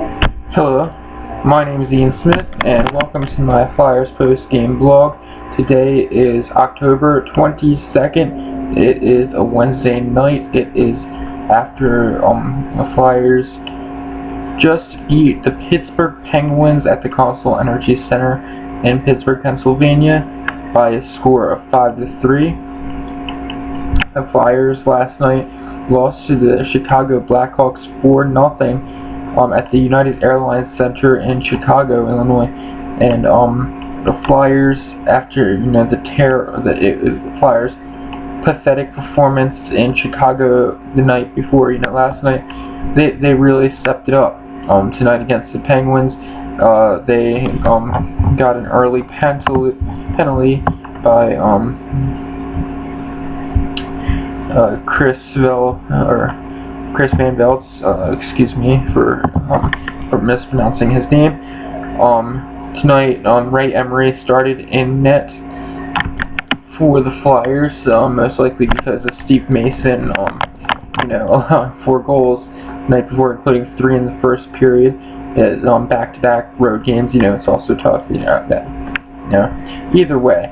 Hello, my name is Ian Smith, and welcome to my Flyers post-game blog. Today is October 22nd. It is a Wednesday night. It is after the Flyers just beat the Pittsburgh Penguins at the Consol Energy Center in Pittsburgh, Pennsylvania by a score of 5-3. The Flyers last night lost to the Chicago Blackhawks 4-0 at the United Airlines Center in Chicago, Illinois. And the Flyers, after the Flyers' pathetic performance in Chicago the night before, last night, they really stepped it up tonight against the Penguins. They got an early penalty by Chris Van Veldt, excuse me for mispronouncing his name. Tonight, Ray Emery started in net for the Flyers, most likely because of Steve Mason, allowing 4 goals the night before, including 3 in the first period. Back-to-back road games, it's also tough, either way.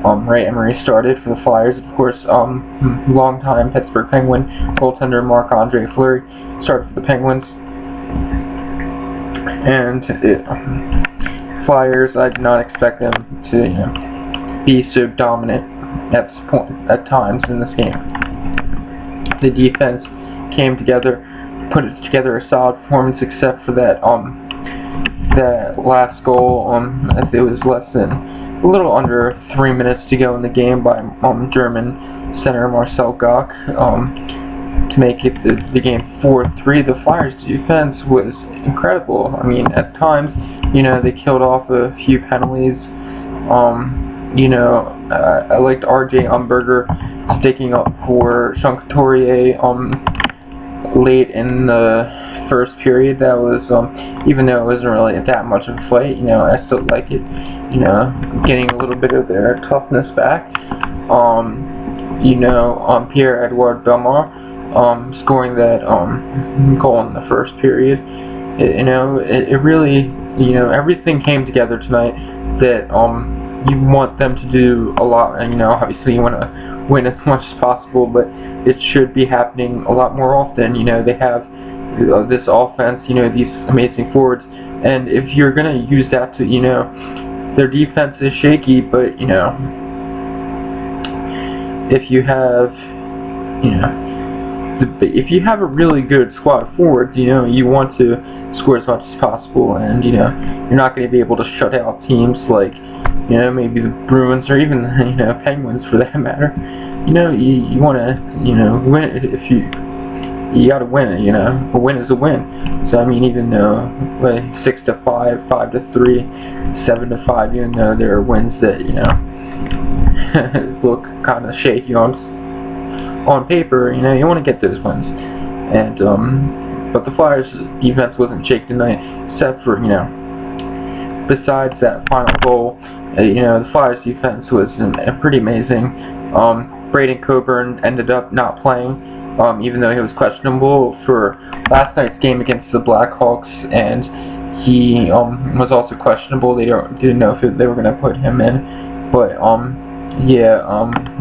Ray Emery started for the Flyers. Of course, longtime Pittsburgh Penguin goaltender Marc-André started for the Penguins. And Flyers, I did not expect them to be so dominant at times in this game. The defense came together, put it together a solid performance, except for that last goal. As it was less than a little under 3 minutes to go in the game by German center Marcel Gock to make it the game 4-3. The Flyers' defense was incredible. I mean, at times, they killed off a few penalties. I liked R.J. Umberger sticking up for Sean Couturier late in the first period. That was, even though it wasn't really that much of a fight, I still like it, getting a little bit of their toughness back. Pierre-Edouard Bellemare scoring that goal in the first period. It really, everything came together tonight that you want them to do a lot, and obviously you want to win as much as possible, but it should be happening a lot more often. They have this offense, these amazing forwards, and if you're going to use that to, their defense is shaky, but, if you have, if you have a really good squad of forwards, you want to score as much as possible, and, you're not going to be able to shut out teams like, maybe the Bruins or even, Penguins for that matter. You want to, win if you gotta win it, a win is a win. So, I mean, even though, 6-5, 5-3, 7-5, even though there are wins that, look kind of shaky on paper, you want to get those wins. And, but the Flyers' defense wasn't shaky tonight, except for, besides that final goal, the Flyers' defense was pretty amazing. Braden Coburn ended up not playing, even though he was questionable for last night's game against the Blackhawks, and he was also questionable. They didn't know if they were going to put him in, but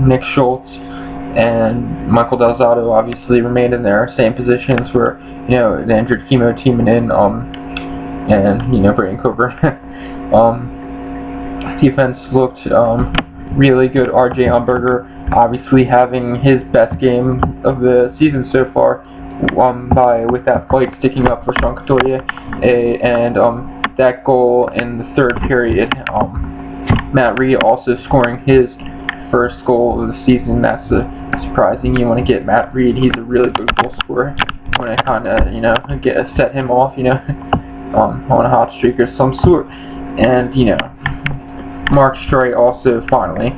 Nick Schultz and Michael Del Zotto obviously remained in their same positions where the injured Chemo teaming in, and Braden Coburn. Defense looked really good. R.J. Umberger obviously having his best game of the season so far, with that fight sticking up for Sean Couturier, and that goal in the third period. Matt Reed also scoring his first goal of the season. That's surprising. You want to get Matt Reed. He's a really good goal scorer. You want to kind of set him off, on a hot streak or some sort. And Mark Streit also finally,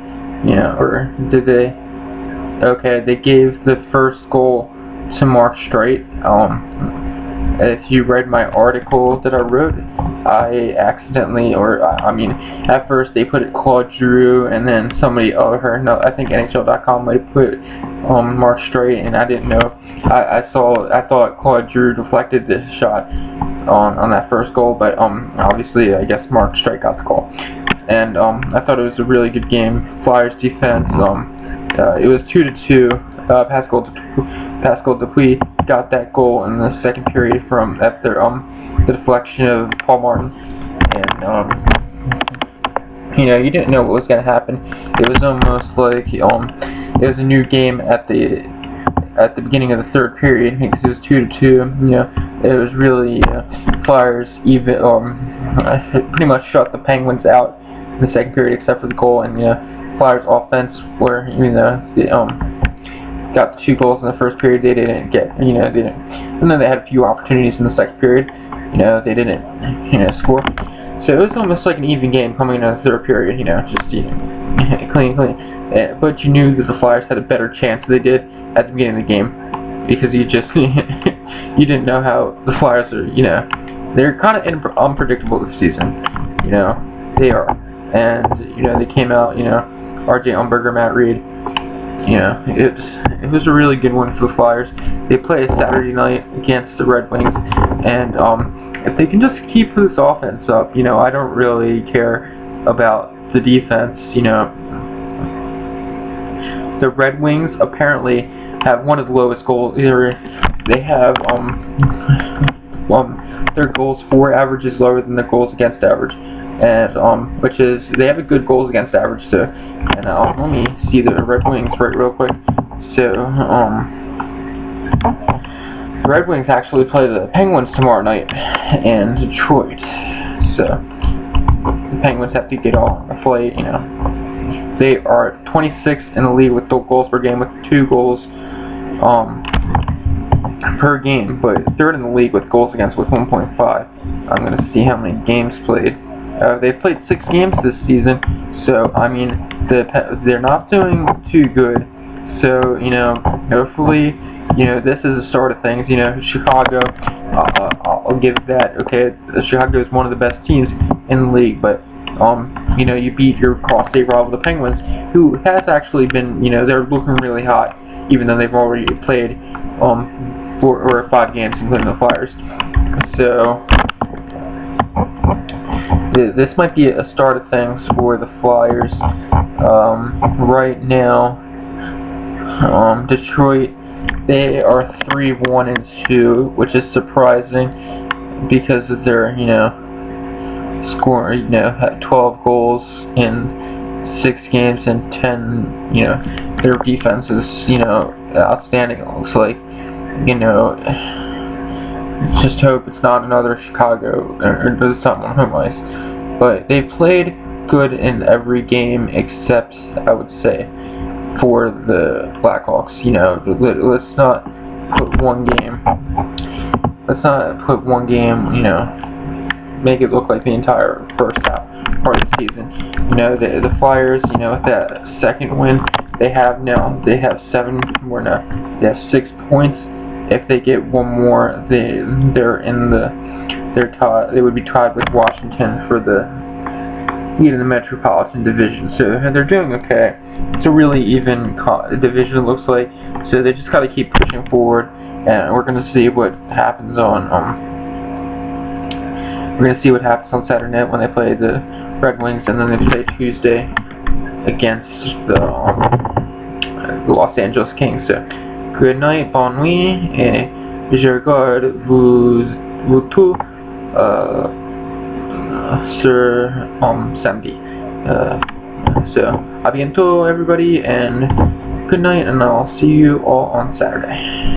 or did they? Okay, they gave the first goal to Mark Streit. If you read my article that I wrote, I accidentally, at first they put it Claude Giroux, and then somebody, I think NHL.com might have put Mark Streit, and I didn't know I thought Claude Giroux deflected this shot on that first goal, but obviously I guess Mark Strike got the call. And I thought it was a really good game. Flyers defense. It was 2-2. Pascal Dupuis got that goal in the second period from after the deflection of Paul Martin, and you didn't know what was going to happen. It was almost like it was a new game at the beginning of the third period because it was 2-2. It was really Flyers even pretty much shut the Penguins out in the second period except for the goal, and Flyers offense where they got the 2 goals in the first period. They didn't get and then they had a few opportunities in the second period. They didn't score. So it was almost like an even game coming into the third period. Just clean. But you knew that the Flyers had a better chance than they did at the beginning of the game because you just you didn't know how the Flyers are. They're kind of unpredictable this season. They are, and they came out. R.J. Umberger, Matt Reed. It was a really good one for the Flyers. They play Saturday night against the Red Wings, and if they can just keep this offense up, I don't really care about the defense. The Red Wings apparently have one of the lowest goals. They have their goals for average is lower than their goals against average, and which is they have a good goals against average. So, and let me see the Red Wings real quick. So, the Red Wings actually play the Penguins tomorrow night in Detroit. So, the Penguins have to get off the flight. They are 26th in the league with goals per game with 2 goals per game, but 3rd in the league with goals against with 1.5. I'm going to see how many games played. They've played 6 games this season, so I mean they're not doing too good. So hopefully this is the start of things. Chicago, I'll give that. Okay, Chicago is one of the best teams in the league, but you beat your cross-state rival, the Penguins, who has actually been they're looking really hot, even though they've already played 4 or 5 games, including the Flyers. So this might be a start of things for the Flyers. Right now, Detroit, they are 3-1-2, which is surprising because of their score. Had 12 goals in 6 games and 10. Their defense is outstanding. It looks like. Just hope it's not another Chicago or something on home ice. But they played good in every game except, I would say, for the Blackhawks. Let's not put one game. Make it look like the entire first half part of the season. The Flyers. With that second win, they have 6 points. If they get one more, they would be tied with Washington for the lead in the Metropolitan Division. So they're doing okay. It's a really even division, it looks like. So they just gotta keep pushing forward, and we're gonna see what happens on Saturday night when they play the Red Wings, and then they play Tuesday against the Los Angeles Kings. So. Good night, bonne nuit, et je regarde vous tous sur samedi. So, à bientôt, everybody, and good night, and I'll see you all on Saturday.